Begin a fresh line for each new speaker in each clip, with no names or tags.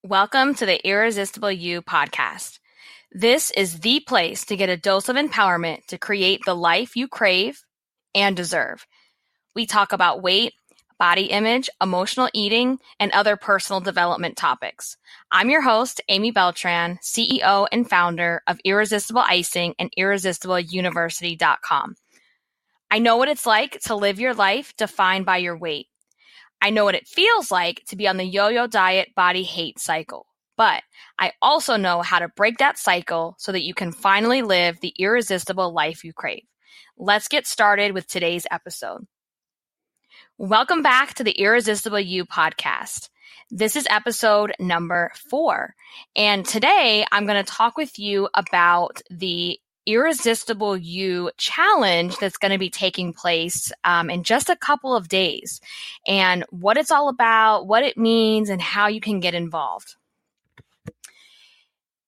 Welcome to the Irresistible You podcast. This is the place to get a dose of empowerment to create the life you crave and deserve. We talk about weight, body image, emotional eating, and other personal development topics. I'm your host, Amy Beltran, CEO and founder of Irresistible Icing and IrresistibleUniversity.com. I know what it's like to live your life defined by your weight. I know what it feels like to be on the yo-yo diet body hate cycle, but I also know how to break that cycle so that you can finally live the irresistible life you crave. Let's get started with today's episode. Welcome back to the Irresistible You podcast. This is episode number 4, and today I'm going to talk with you about the Irresistible You challenge that's going to be taking place in just a couple of days, and what it's all about, what it means, and how you can get involved.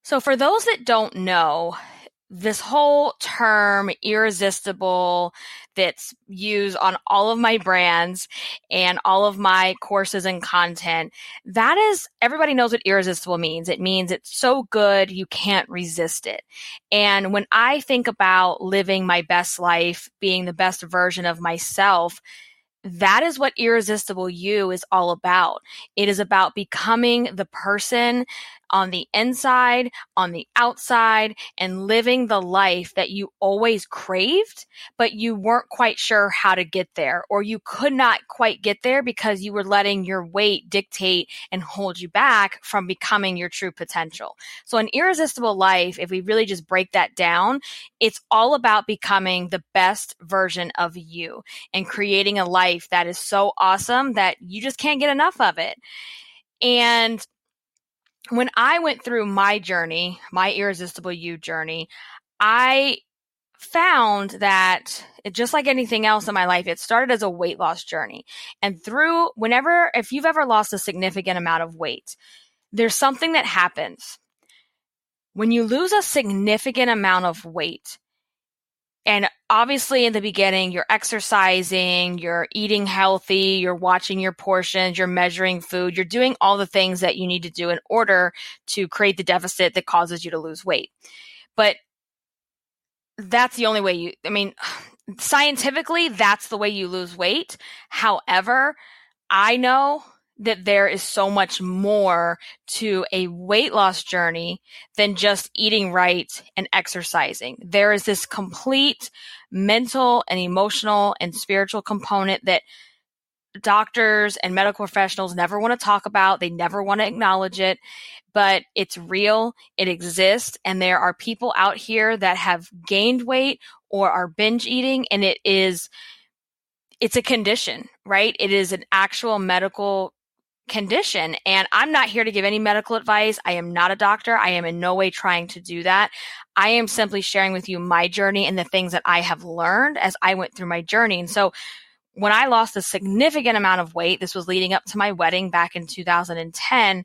So for those that don't know, this whole term irresistible that's used on all of my brands and all of my courses and content, that is, everybody knows what irresistible means. It means it's so good you can't resist it. And when I think about living my best life, being the best version of myself, that is what Irresistible You is all about. It is about becoming the person on the inside, on the outside, and living the life that you always craved, but you weren't quite sure how to get there, or you could not quite get there because you were letting your weight dictate and hold you back from becoming your true potential. So an irresistible life, if we really just break that down, it's all about becoming the best version of you and creating a life that is so awesome that you just can't get enough of it. And when I went through my journey, my Irresistible You journey, I found that just like anything else in my life, it started as a weight loss journey. And if you've ever lost a significant amount of weight, there's something that happens. When you lose a significant amount of weight, and obviously in the beginning, you're exercising, you're eating healthy, you're watching your portions, you're measuring food, you're doing all the things that you need to do in order to create the deficit that causes you to lose weight. But that's the only way scientifically, that's the way you lose weight. However, I know that there is so much more to a weight loss journey than just eating right and exercising. There is this complete mental and emotional and spiritual component that doctors and medical professionals never want to talk about. They never want to acknowledge it, but it's real. It exists. And there are people out here that have gained weight or are binge eating, and it's a condition, right? It is an actual medical condition. And I'm not here to give any medical advice. I am not a doctor. I am in no way trying to do that. I am simply sharing with you my journey and the things that I have learned as I went through my journey. And so when I lost a significant amount of weight, this was leading up to my wedding back in 2010.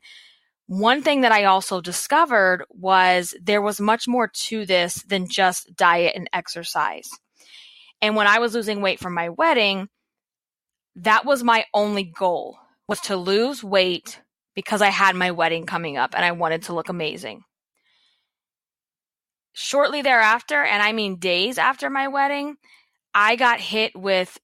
One thing that I also discovered was there was much more to this than just diet and exercise. And when I was losing weight for my wedding, that was my only goal, was to lose weight because I had my wedding coming up and I wanted to look amazing. Shortly thereafter, and I mean days after my wedding, I got hit with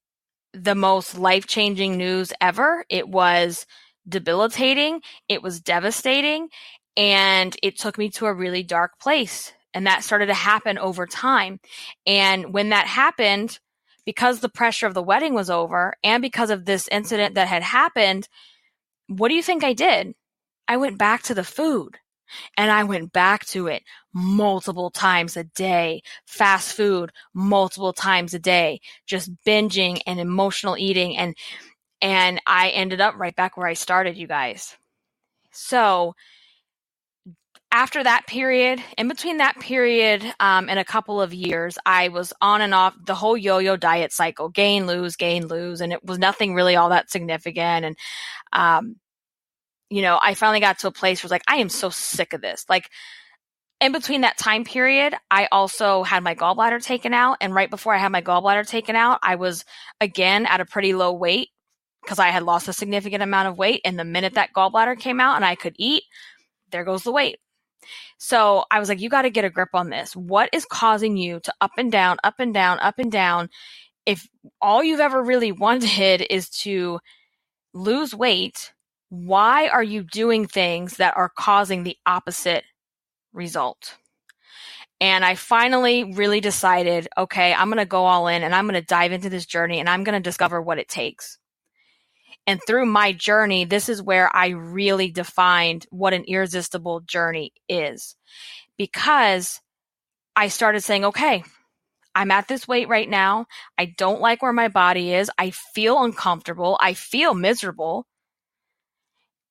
the most life-changing news ever. It was debilitating, it was devastating, and it took me to a really dark place. And that started to happen over time. And when that happened, because the pressure of the wedding was over and because of this incident that had happened, what do you think I did? I went back to the food, and I went back to it multiple times a day, fast food multiple times a day, just binging and emotional eating. And I ended up right back where I started, you guys. So after that period, in between that period and a couple of years, I was on and off the whole yo-yo diet cycle, gain, lose, and it was nothing really all that significant. And, I finally got to a place where I was like, I am so sick of this. Like, in between that time period, I also had my gallbladder taken out. And right before I had my gallbladder taken out, I was, again, at a pretty low weight because I had lost a significant amount of weight. And the minute that gallbladder came out and I could eat, there goes the weight. So I was like, you got to get a grip on this. What is causing you to up and down, up and down, up and down? If all you've ever really wanted is to lose weight, why are you doing things that are causing the opposite result? And I finally really decided, okay, I'm going to go all in and I'm going to dive into this journey and I'm going to discover what it takes. And through my journey, this is where I really defined what an irresistible journey is. Because I started saying, okay, I'm at this weight right now. I don't like where my body is. I feel uncomfortable. I feel miserable.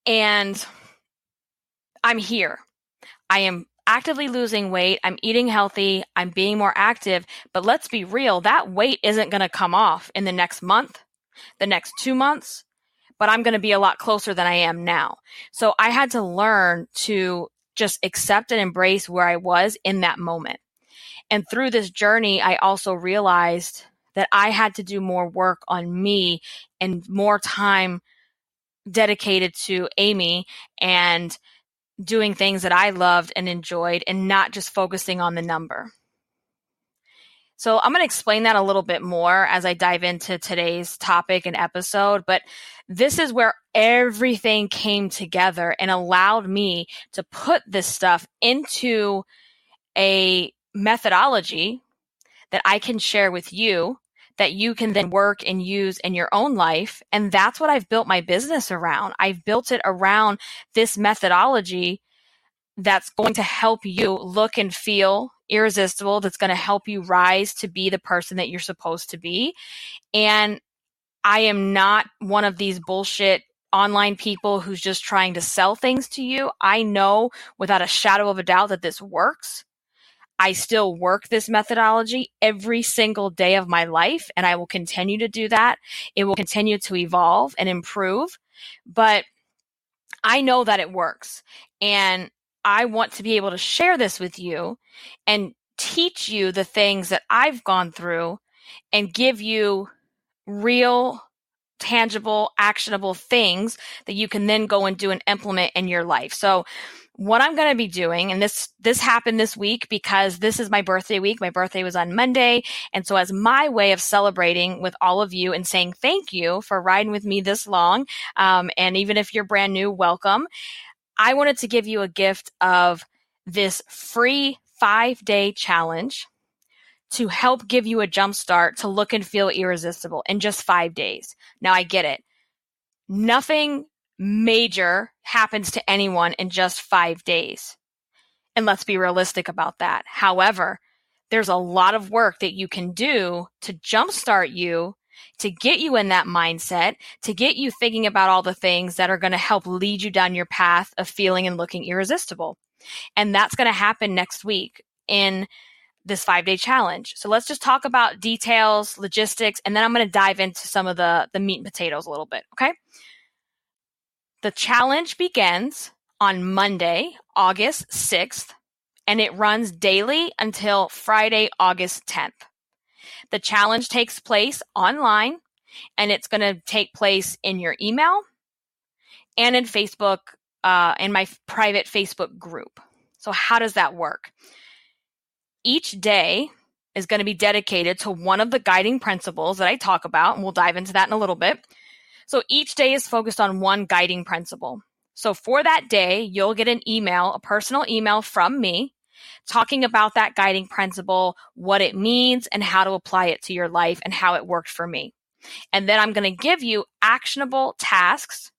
And I'm here. I am actively losing weight. I'm eating healthy. I'm being more active. But let's be real, that weight isn't going to come off in the next month, the next 2 months, but I'm going to be a lot closer than I am now. So I had to learn to just accept and embrace where I was in that moment. And through this journey, I also realized that I had to do more work on me and more time dedicated to Amy and doing things that I loved and enjoyed and not just focusing on the number. So I'm going to explain that a little bit more as I dive into today's topic and episode, but this is where everything came together and allowed me to put this stuff into a methodology that I can share with you that you can then work and use in your own life. And that's what I've built my business around. I've built it around this methodology that's going to help you look and feel irresistible, that's going to help you rise to be the person that you're supposed to be. And I am not one of these bullshit online people who's just trying to sell things to you. I know without a shadow of a doubt that this works. I still work this methodology every single day of my life, and I will continue to do that. It will continue to evolve and improve, but I know that it works. And I want to be able to share this with you and teach you the things that I've gone through and give you real, tangible, actionable things that you can then go and do and implement in your life. So what I'm going to be doing, and this happened this week because this is my birthday week. My birthday was on Monday. And so as my way of celebrating with all of you and saying thank you for riding with me this long, and even if you're brand new, welcome, I wanted to give you a gift of this free 5-day challenge to help give you a jump start to look and feel irresistible in just 5 days. Now, I get it. Nothing major happens to anyone in just 5 days. And let's be realistic about that. However, there's a lot of work that you can do to jumpstart you, to get you in that mindset, to get you thinking about all the things that are going to help lead you down your path of feeling and looking irresistible. And that's going to happen next week in this 5-day challenge. So let's just talk about details, logistics, and then I'm going to dive into some of the meat and potatoes a little bit. Okay. The challenge begins on Monday, August 6th, and it runs daily until Friday, August 10th. The challenge takes place online, and it's going to take place in your email and in Facebook, in my private Facebook group. So how does that work? Each day is going to be dedicated to one of the guiding principles that I talk about, and we'll dive into that in a little bit. So each day is focused on one guiding principle. So for that day, you'll get an email, a personal email from me, talking about that guiding principle, what it means, and how to apply it to your life and how it worked for me. And then I'm going to give you actionable tasks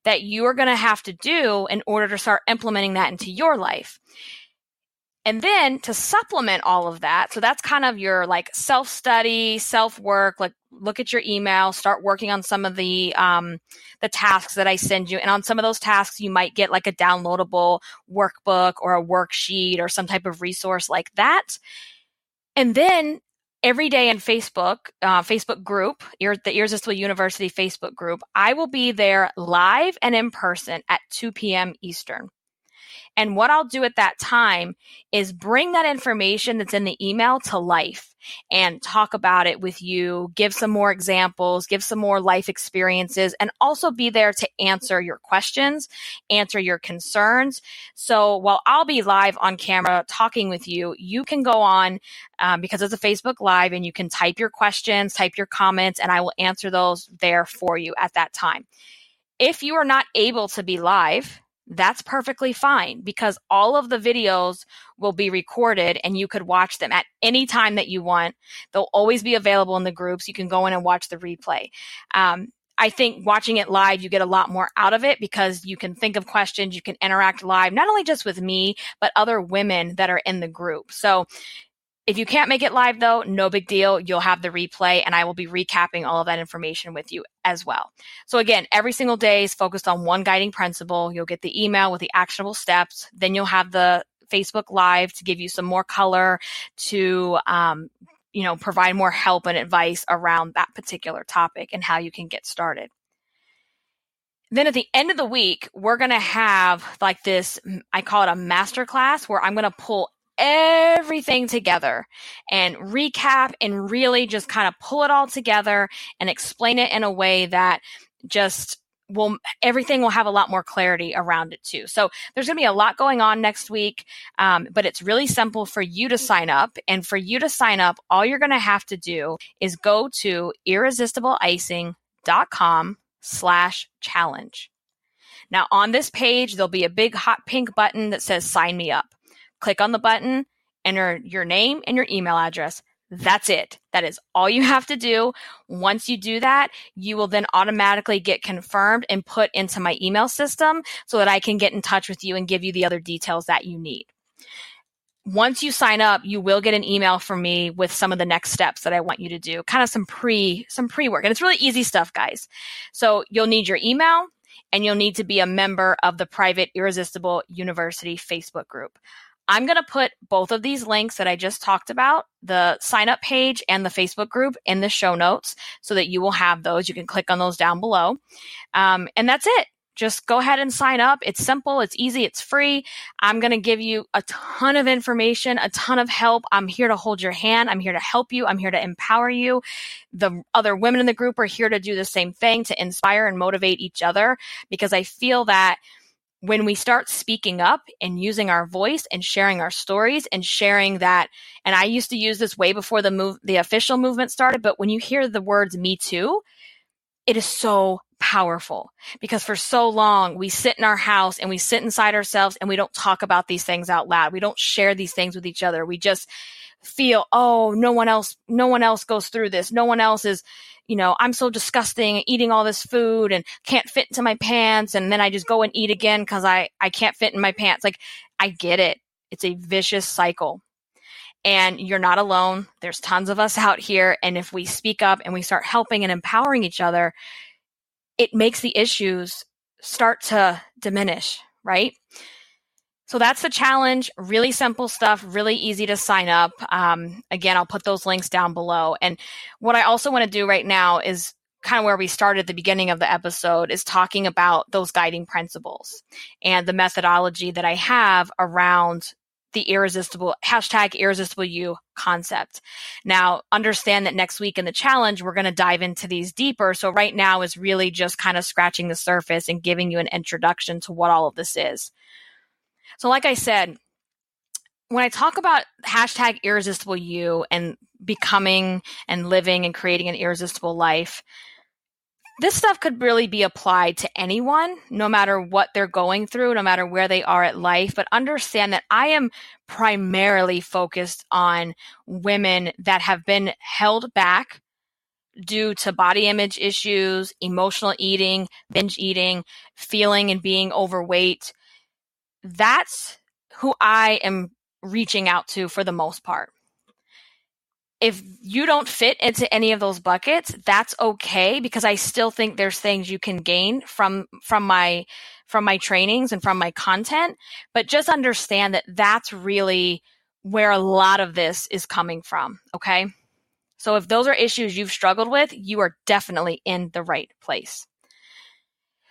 that you are going to have to do in order to start implementing that into your life. And then to supplement all of that, so that's kind of your like self-study, self-work, like look at your email, start working on some of the tasks that I send you. And on some of those tasks, you might get like a downloadable workbook or a worksheet or some type of resource like that. And then every day in Facebook group, the Irresistible University Facebook group, I will be there live and in person at 2 p.m. Eastern. And what I'll do at that time is bring that information that's in the email to life and talk about it with you, give some more examples, give some more life experiences, and also be there to answer your questions, answer your concerns. So while I'll be live on camera talking with you, you can go on because it's a Facebook Live, and you can type your questions, type your comments, and I will answer those there for you at that time. If you are not able to be live, that's perfectly fine, because all of the videos will be recorded and you could watch them at any time that you want. They'll always be available in the groups. You can go in and watch the replay. I think watching it live, you get a lot more out of it because you can think of questions, you can interact live, not only just with me, but other women that are in the group. So if you can't make it live, though, no big deal. You'll have the replay, and I will be recapping all of that information with you as well. So again, every single day is focused on one guiding principle. You'll get the email with the actionable steps. Then you'll have the Facebook Live to give you some more color, to provide more help and advice around that particular topic and how you can get started. Then at the end of the week, we're going to have like this, I call it a masterclass, where I'm going to pull everything together and recap and really just kind of pull it all together and explain it in a way that just everything will have a lot more clarity around it too. So there's going to be a lot going on next week, but it's really simple for you to sign up. And for you to sign up, all you're going to have to do is go to irresistibleicing.com/challenge. Now on this page, there'll be a big hot pink button that says sign me up. Click on the button, enter your name and your email address. That's it. That is all you have to do. Once you do that, you will then automatically get confirmed and put into my email system so that I can get in touch with you and give you the other details that you need. Once you sign up, you will get an email from me with some of the next steps that I want you to do, kind of some pre-work. And it's really easy stuff, guys. So you'll need your email, and you'll need to be a member of the private Irresistible University Facebook group. I'm going to put both of these links that I just talked about, the sign up page and the Facebook group, in the show notes so that you will have those. You can click on those down below. And that's it. Just go ahead and sign up. It's simple. It's easy. It's free. I'm going to give you a ton of information, a ton of help. I'm here to hold your hand. I'm here to help you. I'm here to empower you. The other women in the group are here to do the same thing, to inspire and motivate each other, because I feel that when we start speaking up and using our voice and sharing our stories and sharing that, and I used to use this way before the official movement started, but when you hear the words "Me Too," it is so powerful, because for so long we sit in our house and we sit inside ourselves and we don't talk about these things out loud. We don't share these things with each other. We just feel, oh, no one else goes through this. No one else is, I'm so disgusting, eating all this food and can't fit into my pants. And then I just go and eat again because I can't fit in my pants. Like, I get it. It's a vicious cycle. And you're not alone. There's tons of us out here. And if we speak up and we start helping and empowering each other, it makes the issues start to diminish, right? So that's the challenge. Really simple stuff, really easy to sign up. Again, I'll put those links down below. And what I also want to do right now is kind of where we started at the beginning of the episode, is talking about those guiding principles and the methodology that I have around the #IrresistibleU concept. Now, understand that next week in the challenge, we're going to dive into these deeper. So right now is really just kind of scratching the surface and giving you an introduction to what all of this is. So like I said, when I talk about #IrresistibleU and becoming and living and creating an irresistible life, this stuff could really be applied to anyone, no matter what they're going through, no matter where they are at life. But understand that I am primarily focused on women that have been held back due to body image issues, emotional eating, binge eating, feeling and being overweight. That's who I am reaching out to for the most part. If you don't fit into any of those buckets, that's okay, because I still think there's things you can gain from my trainings and from my content. But just understand that that's really where a lot of this is coming from, okay? So if those are issues you've struggled with, you are definitely in the right place.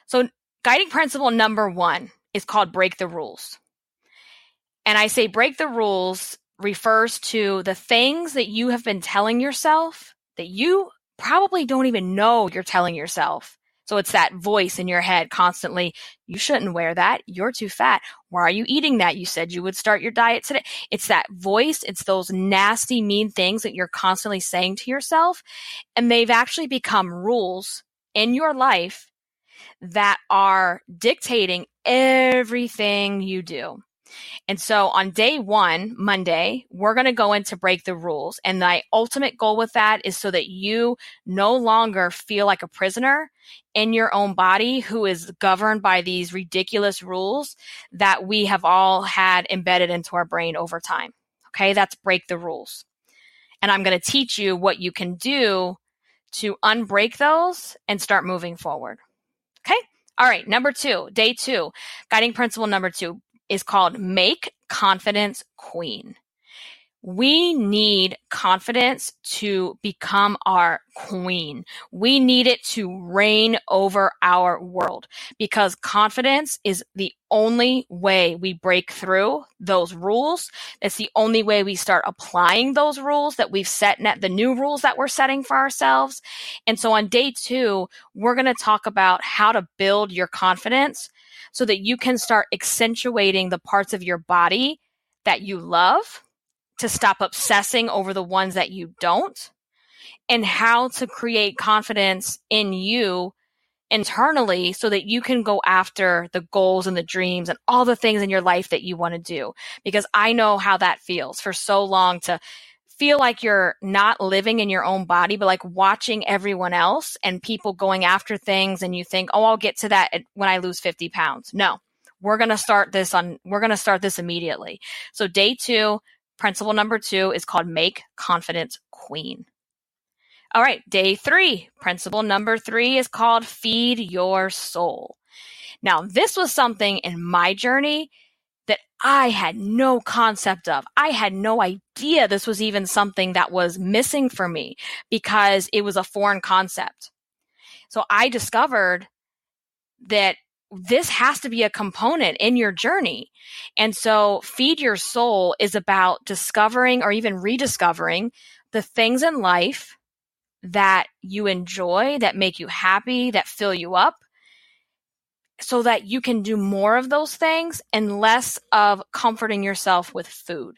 So guiding principle number 1 is called break the rules. And I say break the rules refers to the things that you have been telling yourself that you probably don't even know you're telling yourself. So it's that voice in your head constantly, you shouldn't wear that. You're too fat. Why are you eating that? You said you would start your diet today. It's that voice. It's those nasty, mean things that you're constantly saying to yourself. And they've actually become rules in your life that are dictating everything you do. And so on day one, Monday, we're going to go into break the rules. And my ultimate goal with that is so that you no longer feel like a prisoner in your own body who is governed by these ridiculous rules that we have all had embedded into our brain over time. Okay, that's break the rules. And I'm going to teach you what you can do to unbreak those and start moving forward. Okay. All right. Number 2, day 2, guiding principle number 2 is called Make Confidence Queen. We need confidence to become our queen. We need it to reign over our world because confidence is the only way we break through those rules. It's the only way we start applying those rules that we've set, the new rules that we're setting for ourselves. And so on day 2, we're going to talk about how to build your confidence so that you can start accentuating the parts of your body that you love, to stop obsessing over the ones that you don't, and how to create confidence in you internally so that you can go after the goals and the dreams and all the things in your life that you want to do. Because I know how that feels for so long, to feel like you're not living in your own body, but like watching everyone else and people going after things, and you think, oh, I'll get to that when I lose 50 pounds. No, we're going to start this immediately. So day 2, principle number 2 is called Make Confidence Queen. All right, day 3, principle number 3 is called Feed Your Soul. Now, this was something in my journey that I had no concept of. I had no idea this was even something that was missing for me because it was a foreign concept. So I discovered that this has to be a component in your journey. And so Feed Your Soul is about discovering or even rediscovering the things in life that you enjoy, that make you happy, that fill you up, so that you can do more of those things and less of comforting yourself with food.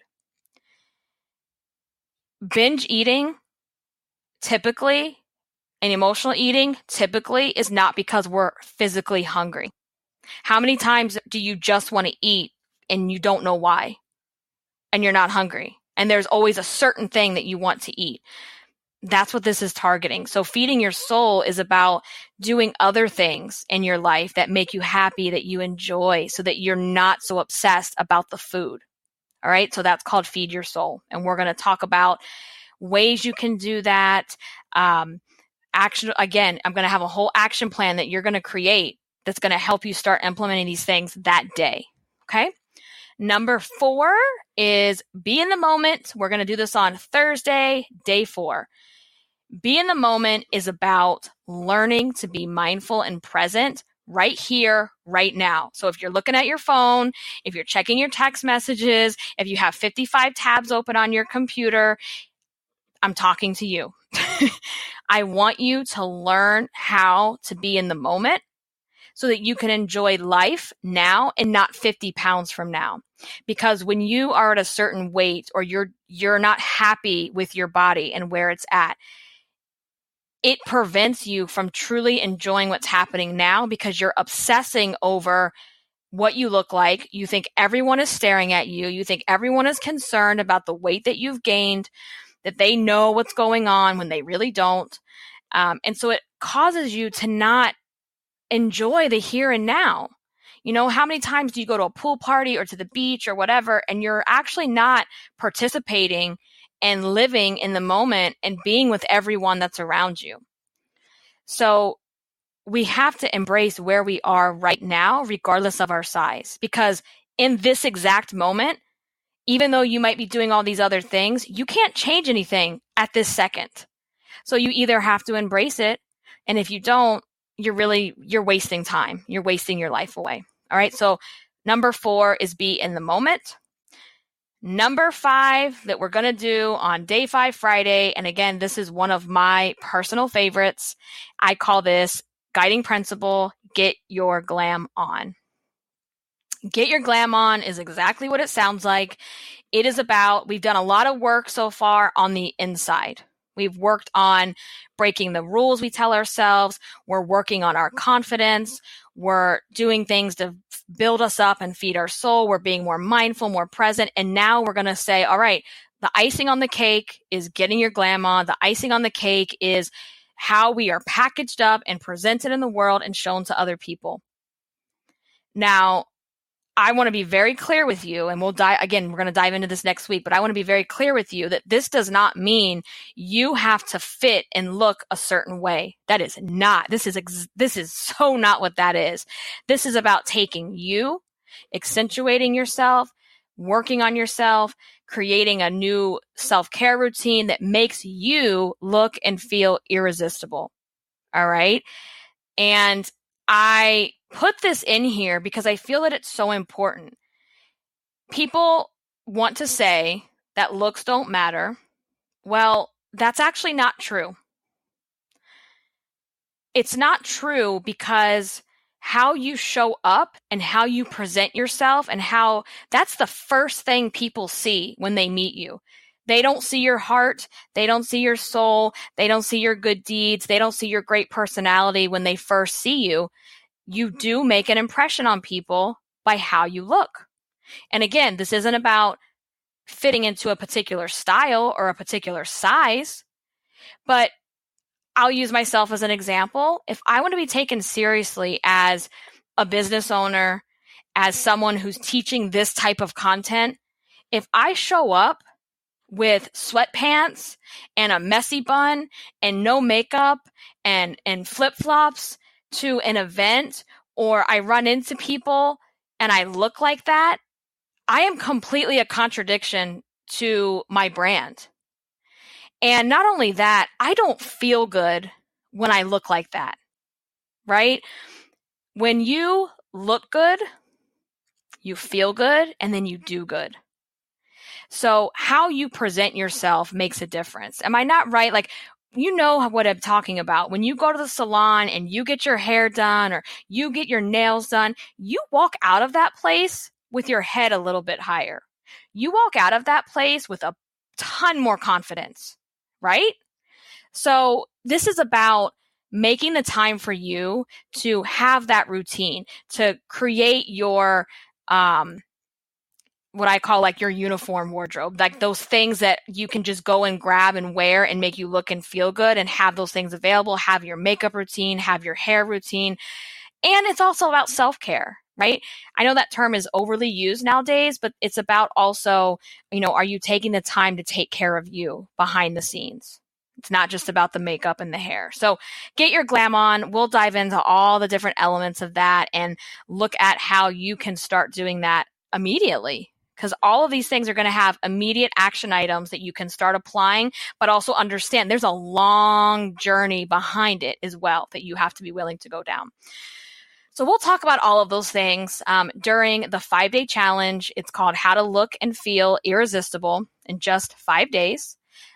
Binge eating typically, and emotional eating typically, is not because we're physically hungry. How many times do you just want to eat and you don't know why? And you're not hungry. And there's always a certain thing that you want to eat. That's what this is targeting. So feeding your soul is about doing other things in your life that make you happy, that you enjoy, so that you're not so obsessed about the food. All right. So that's called Feed Your Soul. And we're going to talk about ways you can do that. Action. Again, I'm going to have a whole action plan that you're going to create that's going to help you start implementing these things that day. Okay. Number 4 is be in the moment. We're going to do this on Thursday, day 4. Be in the moment is about learning to be mindful and present right here, right now. So if you're looking at your phone, if you're checking your text messages, if you have 55 tabs open on your computer, I'm talking to you. I want you to learn how to be in the moment so that you can enjoy life now and not 50 pounds from now. Because when you are at a certain weight or you're not happy with your body and where it's at, it prevents you from truly enjoying what's happening now because you're obsessing over what you look like. You think everyone is staring at you. You think everyone is concerned about the weight that you've gained, that they know what's going on when they really don't. And so it causes you to not enjoy the here and now. You know, how many times do you go to a pool party or to the beach or whatever, and you're actually not participating and living in the moment and being with everyone that's around you? So we have to embrace where we are right now, regardless of our size, because in this exact moment, even though you might be doing all these other things, you can't change anything at this second. So you either have to embrace it, and if you don't, you're wasting time. You're wasting your life away. All right. So number 4 is be in the moment. Number 5 that we're going to do on day 5 Friday, and again, this is one of my personal favorites. I call this guiding principle, get your glam on. Get your glam on is exactly what it sounds like. It is about, we've done a lot of work so far on the inside. We've worked on breaking the rules we tell ourselves. We're working on our confidence. We're doing things to build us up and feed our soul. We're being more mindful, more present. And now we're going to say, all right, the icing on the cake is getting your glam on. The icing on the cake is how we are packaged up and presented in the world and shown to other people. Now, I want to be very clear with you, and we're going to dive into this next week, but I want to be very clear with you that this does not mean you have to fit and look a certain way. That is not, this is so not what that is. This is about taking you, accentuating yourself, working on yourself, creating a new self-care routine that makes you look and feel irresistible. All right. And I put this in here because I feel that it's so important. People want to say that looks don't matter. Well, that's actually not true. It's not true because how you show up and how you present yourself and how that's the first thing people see when they meet you. They don't see your heart. They don't see your soul. They don't see your good deeds. They don't see your great personality when they first see you. You do make an impression on people by how you look. And again, this isn't about fitting into a particular style or a particular size, but I'll use myself as an example. If I want to be taken seriously as a business owner, as someone who's teaching this type of content, if I show up with sweatpants and a messy bun and no makeup and flip-flops to an event, or I run into people and I look like that, I am completely a contradiction to my brand. And not only that, I don't feel good when I look like that, right? When you look good, you feel good, and then you do good. So how you present yourself makes a difference. Am I not right? Like, you know what I'm talking about. When you go to the salon and you get your hair done or you get your nails done, you walk out of that place with your head a little bit higher. You walk out of that place with a ton more confidence, right? So this is about making the time for you to have that routine, to create your what I call like your uniform wardrobe, like those things that you can just go and grab and wear and make you look and feel good, and have those things available, have your makeup routine, have your hair routine. And it's also about self-care, right? I know that term is overly used nowadays, but it's about also, are you taking the time to take care of you behind the scenes? It's not just about the makeup and the hair. So get your glam on. We'll dive into all the different elements of that and look at how you can start doing that immediately. Because all of these things are going to have immediate action items that you can start applying, but also understand there's a long journey behind it as well that you have to be willing to go down. So we'll talk about all of those things during the 5-day challenge. It's called How to Look and Feel Irresistible in just 5 days.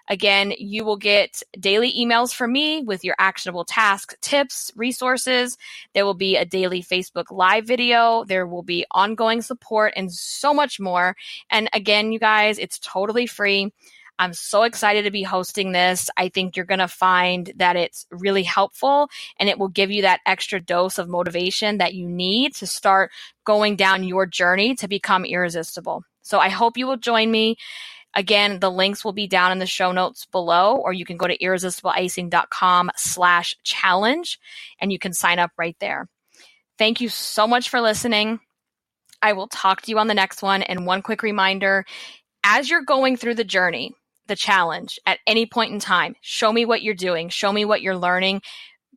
Again, you will get daily emails from me with your actionable tasks, tips, resources. There will be a daily Facebook Live video. There will be ongoing support and so much more. And again, you guys, it's totally free. I'm so excited to be hosting this. I think you're going to find that it's really helpful, and it will give you that extra dose of motivation that you need to start going down your journey to become irresistible. So I hope you will join me. Again, the links will be down in the show notes below, or you can go to irresistibleicing.com/challenge and you can sign up right there. Thank you so much for listening. I will talk to you on the next one. And one quick reminder, as you're going through the journey, the challenge, at any point in time, show me what you're doing. Show me what you're learning.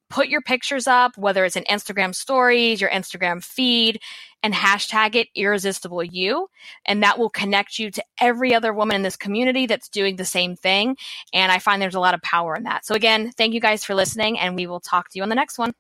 Put your pictures up, whether it's in Instagram stories, your Instagram feed, and hashtag it IrresistibleYou. And that will connect you to every other woman in this community that's doing the same thing. And I find there's a lot of power in that. So again, thank you guys for listening, and we will talk to you on the next one.